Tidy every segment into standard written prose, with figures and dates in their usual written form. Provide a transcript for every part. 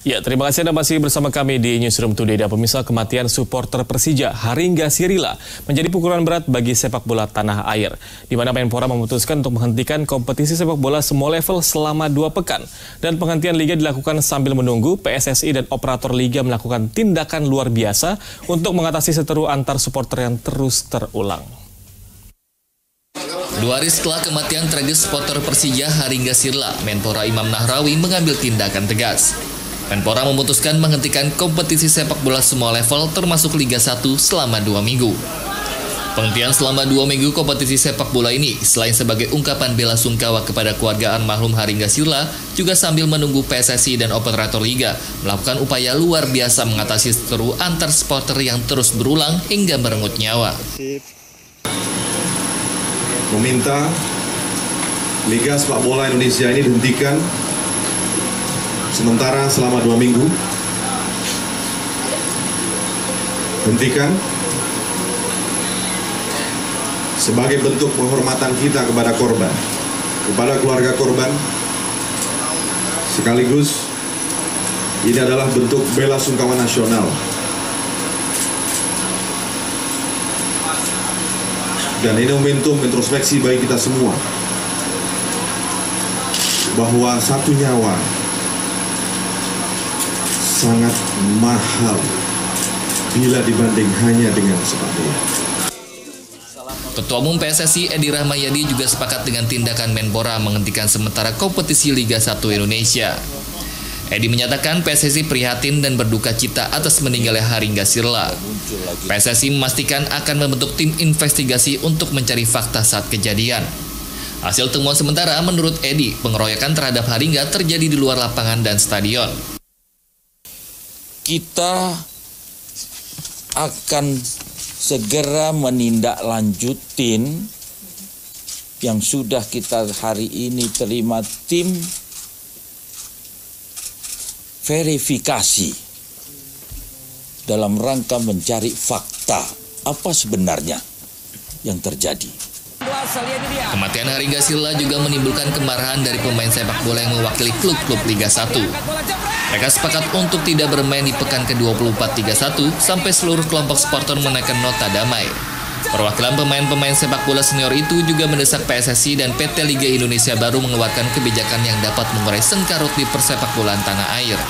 Ya, terima kasih Anda masih bersama kami di Newsroom Today. Dan pemirsa, kematian supporter Persija Haringga Sirila menjadi pukulan berat bagi sepak bola tanah air, di mana Menpora memutuskan untuk menghentikan kompetisi sepak bola semua level selama 2 pekan. Dan penghentian liga dilakukan sambil menunggu PSSI dan operator liga melakukan tindakan luar biasa untuk mengatasi seteru antar supporter yang terus terulang. 2 hari setelah kematian tragis supporter Persija Haringga Sirila, Menpora Imam Nahrawi mengambil tindakan tegas. Menpora memutuskan menghentikan kompetisi sepak bola semua level termasuk Liga 1 selama 2 minggu. Penghentian selama 2 minggu kompetisi sepak bola ini selain sebagai ungkapan bela sungkawa kepada keluarga almarhum Haringga Sirila, juga sambil menunggu PSSI dan operator liga melakukan upaya luar biasa mengatasi seteru antar supporter yang terus berulang hingga merenggut nyawa. Meminta Liga Sepak Bola Indonesia ini dihentikan sementara selama 2 minggu. Hentikan sebagai bentuk penghormatan kita kepada korban, kepada keluarga korban, sekaligus ini adalah bentuk bela sungkawa nasional. Dan ini momentum introspeksi bagi kita semua, bahwa satu nyawa sangat mahal bila dibanding hanya dengan sepak bola. Ketua Umum PSSI Edi Rahmayadi juga sepakat dengan tindakan Menpora menghentikan sementara kompetisi Liga 1 Indonesia. Edi menyatakan PSSI prihatin dan berduka cita atas meninggalnya Haringga Sirila. PSSI memastikan akan membentuk tim investigasi untuk mencari fakta saat kejadian. Hasil temuan sementara menurut Edi, pengeroyokan terhadap Haringga terjadi di luar lapangan dan stadion. Kita akan segera menindaklanjutin yang sudah kita hari ini terima tim verifikasi dalam rangka mencari fakta apa sebenarnya yang terjadi. Kematian Haringga Sirila juga menimbulkan kemarahan dari pemain sepak bola yang mewakili klub-klub Liga 1. Mereka sepakat untuk tidak bermain di pekan ke-24 Liga 1 sampai seluruh kelompok supporter menaikkan nota damai. Perwakilan pemain-pemain sepak bola senior itu juga mendesak PSSI dan PT Liga Indonesia baru mengeluarkan kebijakan yang dapat mengurai sengkarut di persepak bolaan tanah air.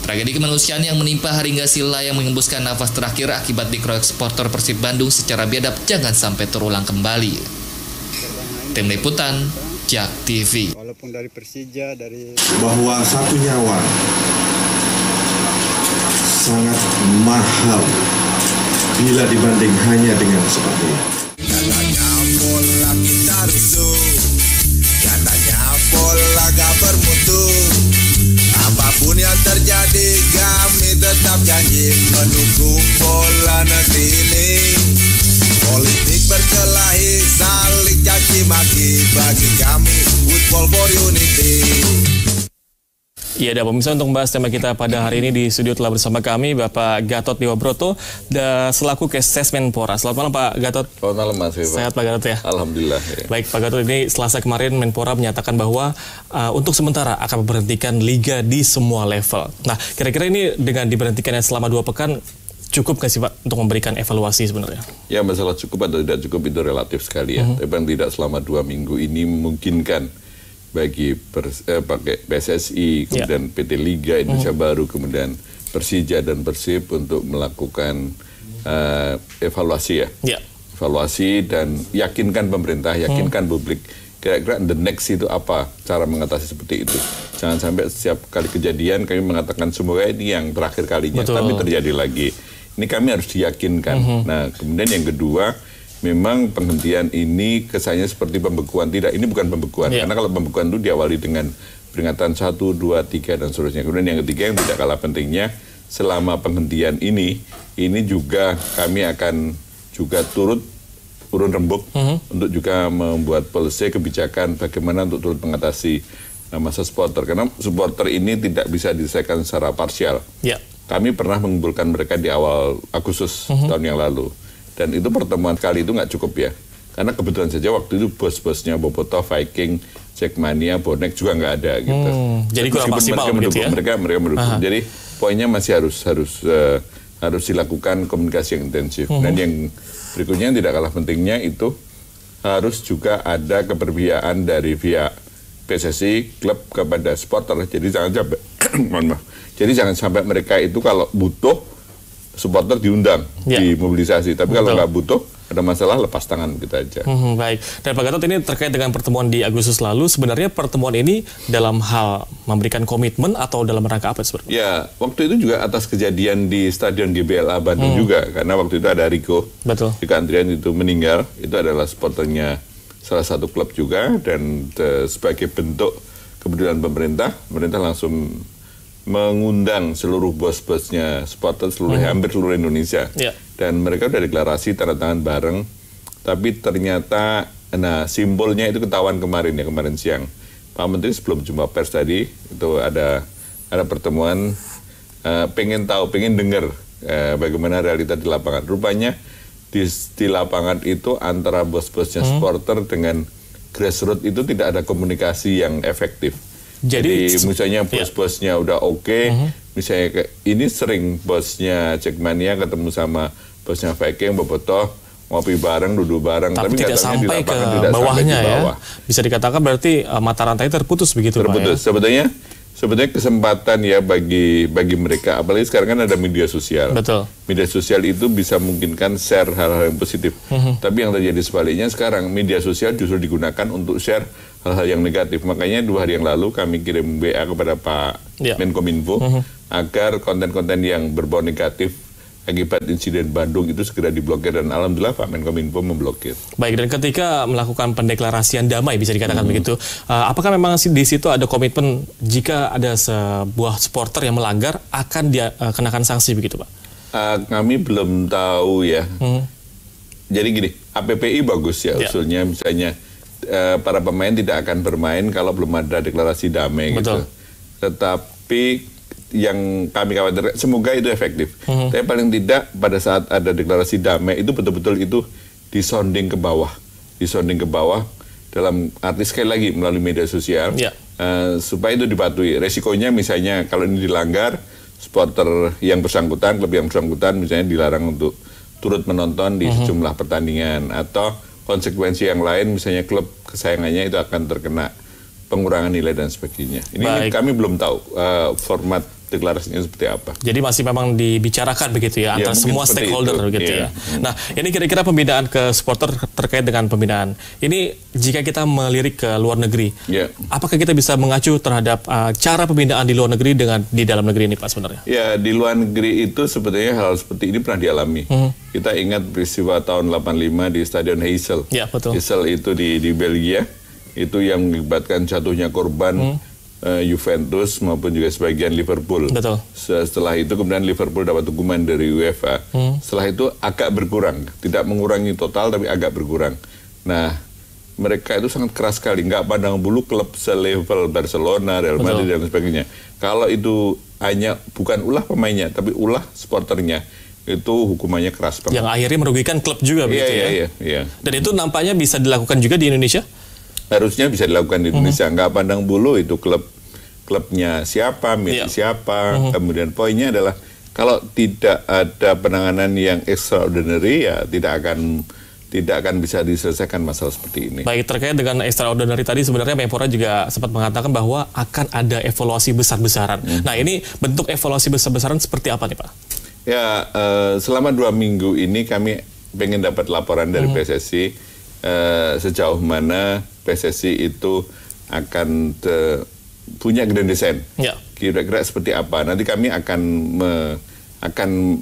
Tragedi kemanusiaan yang menimpa Haringga Sirila yang menghembuskan nafas terakhir akibat dikeroyok supporter Persib Bandung secara biadab jangan sampai terulang kembali. Tim Liputan, JAK TV. Walaupun dari Persija, bahwa satu nyawa sangat mahal bila dibanding hanya dengan sepak bola. Katanya bola kita rusuh, katanya bola gak bermutu. Apapun yang terjadi, kami tetap janji mendukung bola negeri ini. Politik berkelahi, saling caci maki, bagi kami football for unity. Ya, dan pemirsa, untuk membahas tema kita pada hari ini di studio telah bersama kami Bapak Gatot Dewa Broto selaku Kesses Menpora. Selamat malam Pak Gatot. Selamat malam Mas. Sehat Pak Gatot ya? Alhamdulillah. Ya. Baik Pak Gatot, ini Selasa kemarin Menpora menyatakan bahwa untuk sementara akan memberhentikan liga di semua level. Nah, kira-kira ini dengan diberhentikannya selama 2 pekan cukup nggak sih Pak untuk memberikan evaluasi sebenarnya? Ya, masalah cukup atau tidak cukup itu relatif sekali ya. Tapi yang tidak selama 2 minggu ini memungkinkan bagi PSSI, kemudian PT Liga Indonesia Baru, kemudian Persija dan Persib untuk melakukan evaluasi ya. Evaluasi dan yakinkan pemerintah, yakinkan publik. Kira-kira the next itu apa cara mengatasi seperti itu. Jangan sampai setiap kali kejadian kami mengatakan semoga ini yang terakhir kalinya, tapi terjadi lagi. Ini kami harus diyakinkan. Nah, kemudian yang kedua, memang penghentian ini kesannya seperti pembekuan. Tidak, ini bukan pembekuan. Karena kalau pembekuan itu diawali dengan peringatan 1, 2, 3, dan seterusnya. Kemudian yang ketiga yang tidak kalah pentingnya, selama penghentian ini juga kami akan juga turun rembuk untuk juga membuat policy kebijakan bagaimana untuk turut mengatasi masa supporter. Karena supporter ini tidak bisa diselesaikan secara parsial. Kami pernah mengumpulkan mereka di awal Agustus tahun yang lalu. Dan itu pertemuan kali itu nggak cukup ya. Karena kebetulan saja waktu itu bos-bosnya Bobotoh, Viking, Jackmania, bonek juga nggak ada gitu. Jadi kurang maksimal gitu ya? Mereka mendukung. Jadi poinnya masih harus dilakukan komunikasi yang intensif. Dan yang berikutnya yang tidak kalah pentingnya itu harus juga ada keberpihakan dari pihak PSSI, klub kepada supporter. Jadi jangan sampai, jadi jangan sampai mereka itu kalau butuh supporter diundang, dimobilisasi. Tapi kalau nggak butuh, ada masalah, lepas tangan kita aja. Baik. Dan Pak Gatot, ini terkait dengan pertemuan di Agustus lalu, sebenarnya pertemuan ini dalam hal memberikan komitmen atau dalam rangka apa sebenarnya? Ya, waktu itu juga atas kejadian di Stadion GBLA Bandung juga, karena waktu itu ada Rico Andrian itu meninggal, itu adalah supporternya salah satu klub juga, dan sebagai bentuk kepedulian pemerintah langsung mengundang seluruh bos-bosnya supporter hampir seluruh Indonesia. Dan mereka udah deklarasi tanda tangan bareng, tapi ternyata simbolnya itu ketahuan kemarin siang. Pak Menteri sebelum jumpa pers tadi itu ada pertemuan, pengen dengar bagaimana realita di lapangan. Rupanya di lapangan itu antara bos-bosnya supporter dengan grassroots itu tidak ada komunikasi yang efektif. Jadi misalnya bos-bosnya udah oke, misalnya kayak ini sering bosnya Jackmania ketemu sama bosnya Viking, bobotoh, ngopi bareng, duduk bareng, tapi tidak sampai ke bawahnya ya. Bisa dikatakan berarti mata rantai terputus begitu, terputus, Pak ya? Sebetulnya kesempatan ya bagi mereka, apalagi sekarang kan ada media sosial. Betul. Media sosial itu bisa memungkinkan share hal-hal yang positif. Tapi yang terjadi sebaliknya sekarang, media sosial justru digunakan untuk share hal-hal yang negatif. Makanya 2 hari yang lalu kami kirim WA kepada Pak Menkominfo agar konten-konten yang berbau negatif akibat insiden Bandung itu segera diblokir, dan alhamdulillah Pak Menkominfo memblokir. Baik, dan ketika melakukan pendeklarasian damai bisa dikatakan begitu, apakah memang di situ ada komitmen jika ada sebuah supporter yang melanggar akan dia kenakan sanksi begitu, Pak? Kami belum tahu ya. Jadi gini, APPI bagus ya usulnya, misalnya para pemain tidak akan bermain kalau belum ada deklarasi damai gitu. Tetapi yang kami khawatir, semoga itu efektif. Tapi paling tidak pada saat ada deklarasi damai itu betul-betul itu disonding ke bawah, dalam arti sekali lagi melalui media sosial, supaya itu dipatuhi. Resikonya misalnya kalau ini dilanggar, supporter yang bersangkutan, klub yang bersangkutan misalnya dilarang untuk turut menonton di sejumlah pertandingan, atau konsekuensi yang lain misalnya klub kesayangannya itu akan terkena pengurangan nilai dan sebagainya. Ini kami belum tahu format deklarasinya seperti apa. Jadi masih memang dibicarakan begitu ya antara semua stakeholder begitu ya. Nah, ini kira-kira pembinaan ke supporter terkait dengan pembinaan. Ini jika kita melirik ke luar negeri, apakah kita bisa mengacu terhadap cara pembinaan di luar negeri dengan di dalam negeri ini, Pak, sebenarnya? Ya, di luar negeri itu sebetulnya hal seperti ini pernah dialami. Kita ingat peristiwa tahun 85 di Stadion Heysel. Ya, betul. Heysel itu di Belgia, itu yang mengakibatkan jatuhnya korban Juventus maupun juga sebagian Liverpool. Betul. Setelah itu kemudian Liverpool dapat hukuman dari UEFA. Setelah itu agak berkurang, tidak mengurangi total tapi agak berkurang. Nah, mereka itu sangat keras sekali, nggak pandang bulu klub selevel Barcelona, Real Madrid dan sebagainya. Kalau itu hanya bukan ulah pemainnya tapi ulah supporternya, itu hukumannya keras banget. Yang akhirnya merugikan klub juga begitu ya. Iya. Dan itu nampaknya bisa dilakukan juga di Indonesia? Harusnya bisa dilakukan di Indonesia, nggak pandang bulu itu klubnya siapa, milik siapa. Kemudian poinnya adalah kalau tidak ada penanganan yang extraordinary ya tidak akan bisa diselesaikan masalah seperti ini. Baik, terkait dengan extraordinary tadi sebenarnya Menpora juga sempat mengatakan bahwa akan ada evaluasi besar-besaran. Nah, ini bentuk evaluasi besar-besaran seperti apa nih, Pak? Ya, selama 2 minggu ini kami pengen dapat laporan dari PSSI sejauh mana PSSI itu akan punya grand design. Kira-kira seperti apa? Nanti kami akan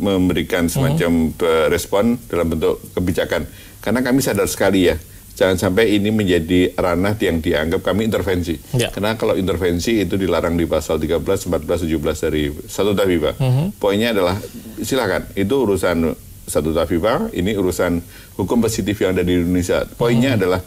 memberikan semacam respon dalam bentuk kebijakan. Karena kami sadar sekali ya, jangan sampai ini menjadi ranah yang dianggap kami intervensi. Karena kalau intervensi itu dilarang di pasal 13, 14, 17 dari Statuta FIFA. Poinnya adalah silakan, itu urusan Statuta FIFA, ini urusan hukum positif yang ada di Indonesia. Poinnya adalah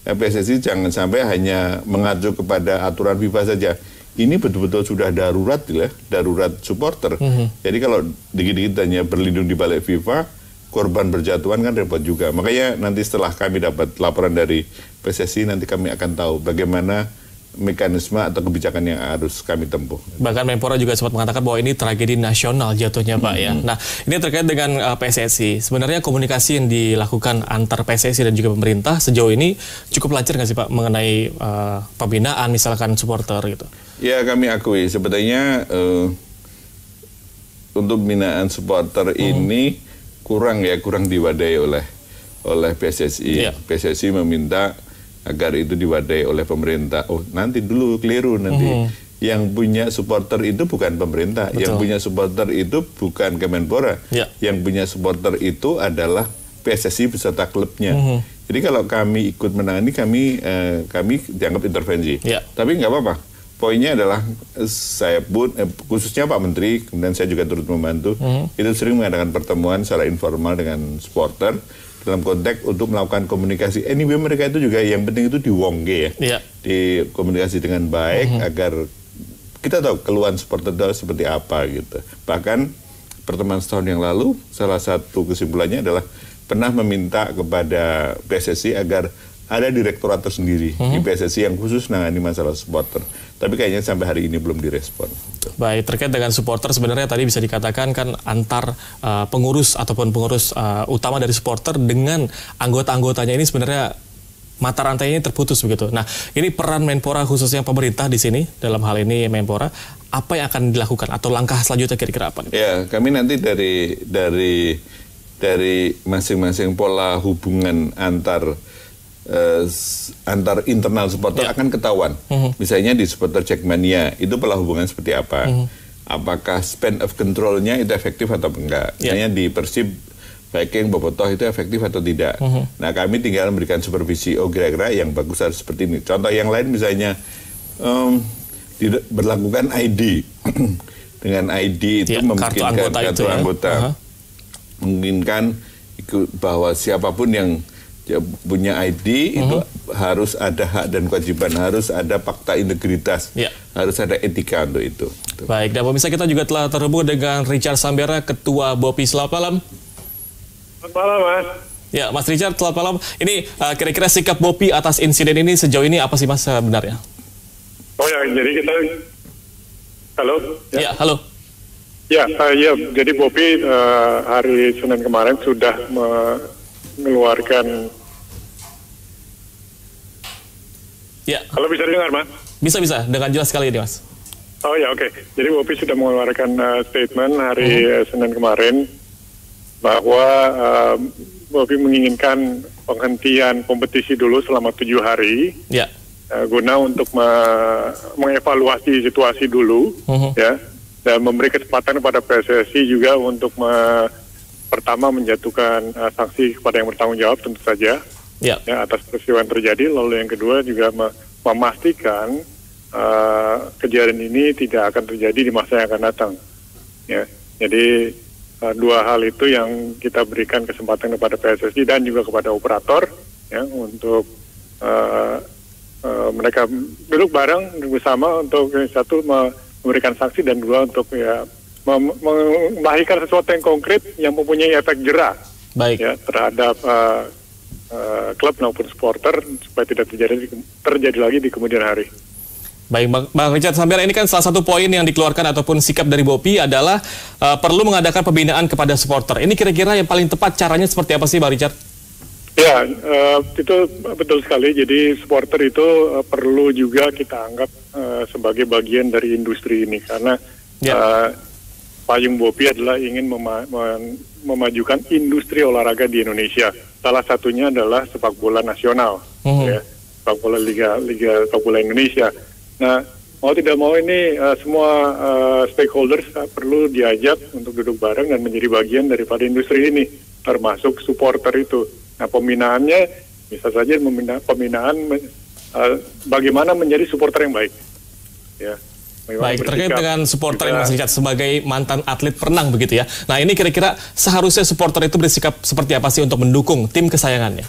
PSSI jangan sampai hanya mengacu kepada aturan FIFA saja. Ini betul-betul sudah darurat ya, darurat supporter. Jadi kalau dikit-dikit hanya berlindung di balik FIFA, korban berjatuhan kan repot juga. Makanya nanti setelah kami dapat laporan dari PSSI, nanti kami akan tahu bagaimana mekanisme atau kebijakan yang harus kami tempuh. Bahkan Menpora juga sempat mengatakan bahwa ini tragedi nasional jatuhnya, Pak, ya. Nah, ini terkait dengan PSSI. Sebenarnya komunikasi yang dilakukan antar PSSI dan juga pemerintah sejauh ini cukup lancar nggak sih, Pak, mengenai pembinaan misalkan supporter gitu? Ya, kami akui sebetulnya untuk pembinaan supporter ini kurang diwadahi oleh PSSI. PSSI meminta agar itu diwadahi oleh pemerintah. Oh, nanti dulu keliru nanti. Yang punya supporter itu bukan pemerintah. Betul. Yang punya supporter itu bukan Kemenpora. Yang punya supporter itu adalah PSSI beserta klubnya. Jadi kalau kami ikut menangani, kami dianggap intervensi. Tapi nggak apa-apa. Poinnya adalah saya pun, khususnya Pak Menteri, kemudian saya juga turut membantu, itu sering mengadakan pertemuan secara informal dengan supporter dalam konteks untuk melakukan komunikasi. Anyway, mereka itu juga yang penting itu diwongge ya, dikomunikasi dengan baik agar kita tahu keluhan supporter seperti apa gitu. Bahkan pertemuan setahun yang lalu, salah satu kesimpulannya adalah pernah meminta kepada PSSI agar ada direktorat tersendiri di PSSI yang khusus menangani masalah supporter. Tapi kayaknya sampai hari ini belum direspon. Baik, terkait dengan supporter sebenarnya tadi bisa dikatakan kan antar pengurus ataupun pengurus utama dari supporter dengan anggota-anggotanya ini sebenarnya mata rantainya terputus begitu. Nah, ini peran Menpora khususnya pemerintah di sini dalam hal ini Menpora, apa yang akan dilakukan atau langkah selanjutnya kira-kira apa? Ya, kami nanti dari masing-masing pola hubungan antar internal supporter akan ketahuan. Misalnya di supporter Jackmania itu pola hubungan seperti apa? Apakah span of control-nya itu efektif atau enggak? Misalnya di Persib Viking Bobotoh itu efektif atau tidak? Nah, kami tinggal memberikan supervisi. Oh, kira-kira yang bagus harus seperti ini. Contoh yang lain misalnya berlakukan ID dengan ID itu memungkinkan kartu anggota, memungkinkan bahwa siapapun yang punya ID itu harus ada hak dan kewajiban, harus ada fakta integritas, harus ada etika untuk itu. Baik, dan pemirsa kita juga telah terhubung dengan Richard Sambera, Ketua BOPI. Selamat malam. Selamat malam, Mas. Ya, Mas Richard, selamat malam. Ini kira-kira sikap BOPI atas insiden ini sejauh ini apa sih, Mas, sebenarnya? Oh ya, jadi kita... Halo? Ya, halo. Ya, jadi BOPI hari Senin kemarin sudah mengeluarkan... Ya. Halo, bisa dengar, Mas? Bisa, dengan jelas sekali ini, Mas. Oh ya, oke. Jadi BOPI sudah mengeluarkan statement hari Senin kemarin bahwa BOPI menginginkan penghentian kompetisi dulu selama 7 hari. Ya. Guna untuk mengevaluasi situasi dulu, ya, dan memberi kesempatan kepada PSSI juga untuk pertama menjatuhkan sanksi kepada yang bertanggung jawab tentu saja, ya, atas peristiwa yang terjadi. Lalu yang kedua juga memastikan kejadian ini tidak akan terjadi di masa yang akan datang. Ya, jadi dua hal itu yang kita berikan kesempatan kepada PSSI dan juga kepada operator, ya, untuk mereka duduk bareng bersama untuk satu memberikan sanksi dan dua untuk melahirkan sesuatu yang konkret yang mempunyai efek jera, ya, terhadap klub maupun supporter supaya tidak terjadi lagi di kemudian hari. Baik, Bang Richard Sambera, ini kan salah satu poin yang dikeluarkan ataupun sikap dari BOPI adalah perlu mengadakan pembinaan kepada supporter. Ini kira-kira yang paling tepat caranya seperti apa sih, Bang Richard? Ya, itu betul sekali. Jadi supporter itu perlu juga kita anggap sebagai bagian dari industri ini karena payung BOPI adalah ingin memajukan industri olahraga di Indonesia. Salah satunya adalah sepak bola nasional, ya, sepak bola liga sepak bola Indonesia. Nah, mau tidak mau ini semua stakeholders perlu diajak untuk duduk bareng dan menjadi bagian daripada industri ini, termasuk supporter itu. Nah, pembinaannya bisa saja pembinaan bagaimana menjadi supporter yang baik. Ya. Baik, terkait dengan supporter yang Mas Richard sebagai mantan atlet perenang begitu ya. Nah, ini kira-kira seharusnya supporter itu bersikap seperti apa sih untuk mendukung tim kesayangannya?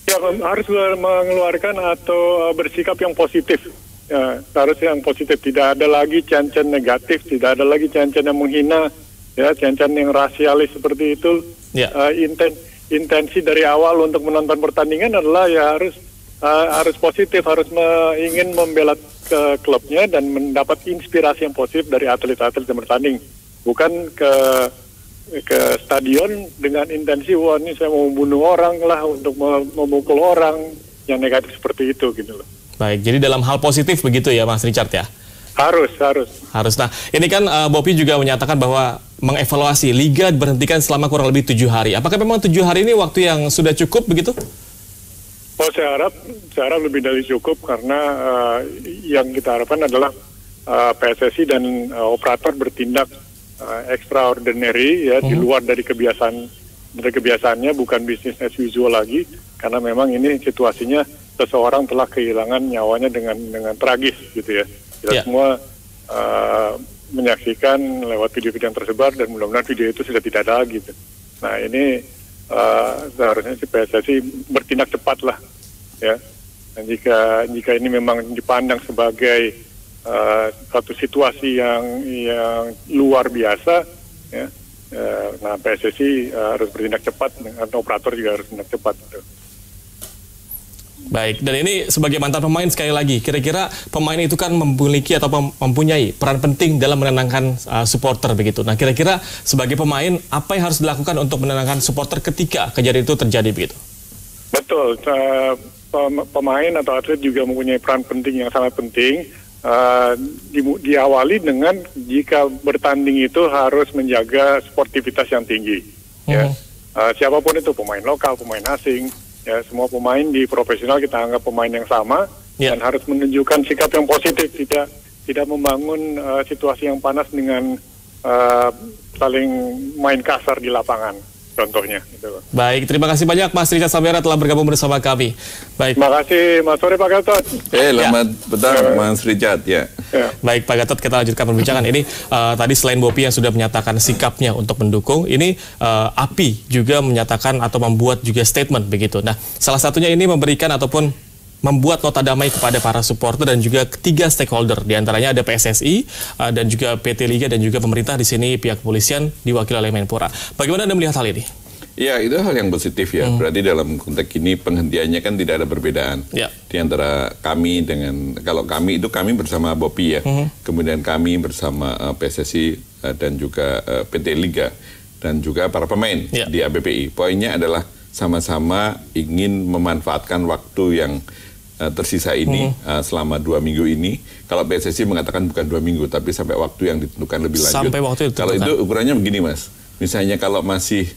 Ya, harus mengeluarkan atau bersikap yang positif. Ya, harusnya yang positif, tidak ada lagi can-can negatif, tidak ada lagi can-can yang menghina, ya, can-can yang rasialis seperti itu. intensi dari awal untuk menonton pertandingan adalah ya harus positif, harus ingin membela ke klubnya dan mendapat inspirasi yang positif dari atlet-atlet yang bertanding, bukan ke stadion dengan intensi wah ini saya mau membunuh orang lah, untuk memukul orang, yang negatif seperti itu gitu loh. Baik, jadi dalam hal positif begitu ya Mas Richard ya? Harus. Nah, ini kan Bopi juga menyatakan bahwa mengevaluasi liga diberhentikan selama kurang lebih 7 hari. Apakah memang 7 hari ini waktu yang sudah cukup begitu? Oh, saya harap lebih dari cukup, karena yang kita harapkan adalah PSSI dan operator bertindak extraordinary ya, di luar dari kebiasaannya, bukan bisnis as usual lagi, karena memang ini situasinya seseorang telah kehilangan nyawanya dengan tragis gitu ya. Kita semua menyaksikan lewat video-video yang tersebar, dan mudah-mudahan video itu sudah tidak ada lagi gitu. Nah, ini seharusnya si PSSI bertindak cepat lah ya. Dan jika ini memang dipandang sebagai satu situasi yang luar biasa ya, nah PSSI harus bertindak cepat, atau operator juga harus bertindak cepat gitu. Baik, dan ini sebagai mantan pemain sekali lagi, kira-kira pemain itu kan memiliki atau mempunyai peran penting dalam menenangkan supporter begitu. Nah, kira-kira sebagai pemain apa yang harus dilakukan untuk menenangkan supporter ketika kejadian itu terjadi begitu? Betul, pemain atau atlet juga mempunyai peran penting yang sangat penting. Diawali dengan jika bertanding itu harus menjaga sportivitas yang tinggi. Ya, siapapun itu, pemain lokal, pemain asing. Ya, semua pemain di profesional kita anggap pemain yang sama, dan harus menunjukkan sikap yang positif, tidak membangun situasi yang panas dengan saling main kasar di lapangan, contohnya. Gitu. Baik, terima kasih banyak Mas Richard Sabera telah bergabung bersama kami. Baik. Terima kasih, Mas sore Pak Gatot. Selamat petang Mas Richard ya. Baik Pak Gatot, kita lanjutkan perbincangan ini. Tadi selain Bopi yang sudah menyatakan sikapnya untuk mendukung, ini API juga menyatakan atau membuat juga statement begitu. Nah, salah satunya ini memberikan ataupun membuat nota damai kepada para supporter dan juga ketiga stakeholder. Di antaranya ada PSSI dan juga PT Liga dan juga pemerintah, di sini pihak kepolisian diwakili oleh Menpora. Bagaimana Anda melihat hal ini? Ya, itu hal yang positif ya. Berarti dalam konteks ini penghentiannya kan tidak ada perbedaan di antara kami dengan, kalau kami itu kami bersama Bopi ya, kemudian kami bersama PSSI dan juga PT Liga dan juga para pemain di ABPI. Poinnya adalah sama-sama ingin memanfaatkan waktu yang tersisa ini selama 2 minggu ini. Kalau PSSI mengatakan bukan 2 minggu, tapi sampai waktu yang ditentukan lebih lanjut. Sampai waktu itu. Kalau itu ukurannya begini Mas, misalnya kalau masih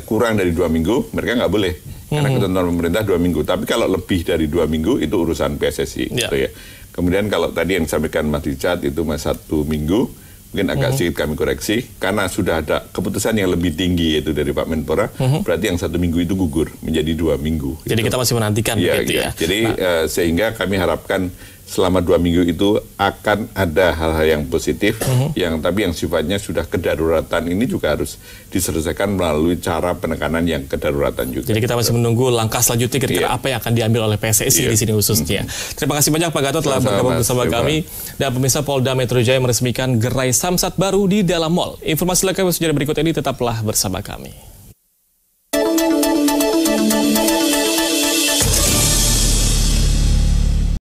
kurang dari 2 minggu, mereka nggak boleh. Karena ketentuan pemerintah 2 minggu. Tapi kalau lebih dari 2 minggu, itu urusan PSSI. Gitu ya. Kemudian kalau tadi yang disampaikan Mas Richard, itu Mas 1 minggu, mungkin agak sedikit kami koreksi. Karena sudah ada keputusan yang lebih tinggi, yaitu dari Pak Menpora, berarti yang 1 minggu itu gugur menjadi 2 minggu. Jadi kita masih menantikan begitu ya. Jadi sehingga kami harapkan selama 2 minggu itu akan ada hal-hal yang positif, tapi yang sifatnya sudah kedaruratan ini juga harus diselesaikan melalui cara penekanan yang kedaruratan juga. Jadi kita masih menunggu langkah selanjutnya kira-kira apa yang akan diambil oleh PSSI di sini khususnya. Terima kasih banyak Pak Gatot telah bergabung bersama kami. Dan pemirsa, Polda Metro Jaya meresmikan gerai Samsat baru di dalam mal. Informasi lengkapnya berikut ini, tetaplah bersama kami.